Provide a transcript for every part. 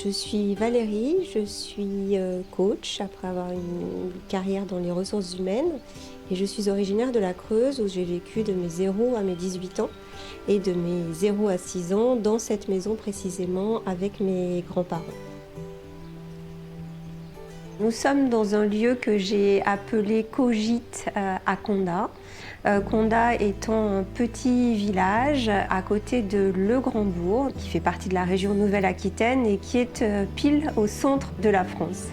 Je suis Valérie, je suis coach après avoir une carrière dans les ressources humaines et je suis originaire de la Creuse où j'ai vécu de mes 0 à mes 18 ans et de mes 0 à 6 ans dans cette maison précisément avec mes grands-parents. Nous sommes dans un lieu que j'ai appelé Cogite à Condat. Condat étant un petit village à côté de Le Grand-Bourg, qui fait partie de la région Nouvelle-Aquitaine et qui est pile au centre de la France.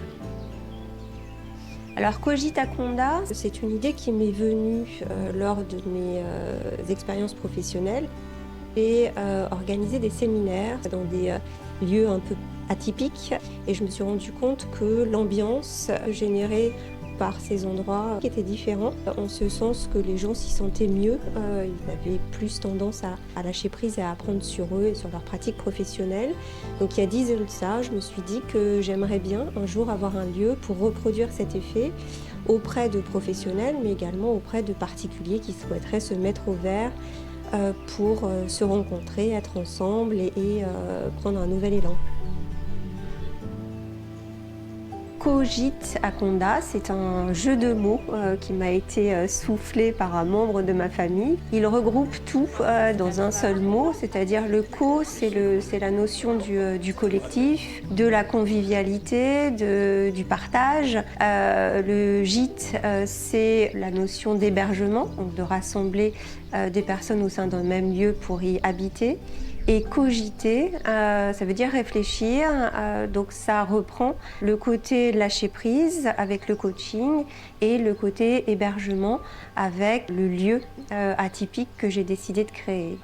Alors Cogite à Condat, c'est une idée qui m'est venue lors de mes expériences professionnelles. J'ai organisé des séminaires dans des lieux un peu atypiques et je me suis rendu compte que l'ambiance générée par ces endroits était différente, en ce sens que les gens s'y sentaient mieux, ils avaient plus tendance à lâcher prise et à apprendre sur eux et sur leurs pratiques professionnelles. Donc il y a 10 ans de ça, je me suis dit que j'aimerais bien un jour avoir un lieu pour reproduire cet effet auprès de professionnels mais également auprès de particuliers qui souhaiteraient se mettre au vert pour se rencontrer, être ensemble et prendre un nouvel élan. Cogite à Condat, c'est un jeu de mots qui m'a été soufflé par un membre de ma famille. Il regroupe tout dans un seul mot, c'est-à-dire le co, c'est la notion du collectif, de la convivialité, du partage. Le gîte, c'est la notion d'hébergement, donc de rassembler des personnes au sein d'un même lieu pour y habiter. Et cogiter, ça veut dire réfléchir, donc ça reprend le côté lâcher prise avec le coaching et le côté hébergement avec le lieu atypique que j'ai décidé de créer.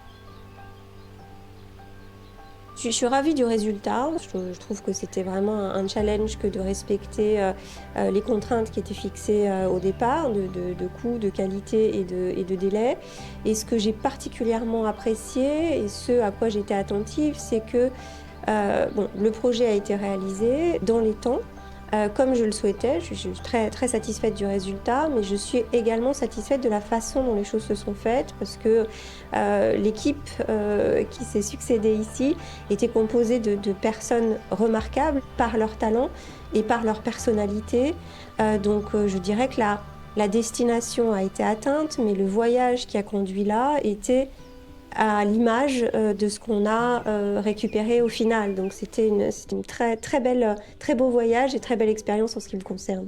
Je suis ravie du résultat. Je trouve que c'était vraiment un challenge que de respecter les contraintes qui étaient fixées au départ, de coût, de qualité et de délai. Et ce que j'ai particulièrement apprécié et ce à quoi j'étais attentive, c'est que le projet a été réalisé dans les temps. Comme je le souhaitais, je suis très, très satisfaite du résultat, mais je suis également satisfaite de la façon dont les choses se sont faites parce que l'équipe qui s'est succédée ici était composée de personnes remarquables par leur talent et par leur personnalité. Je dirais que la destination a été atteinte, mais le voyage qui a conduit là était à l'image de ce qu'on a récupéré au final. Donc c'était une très, très belle, très beau voyage et très belle expérience en ce qui me concerne.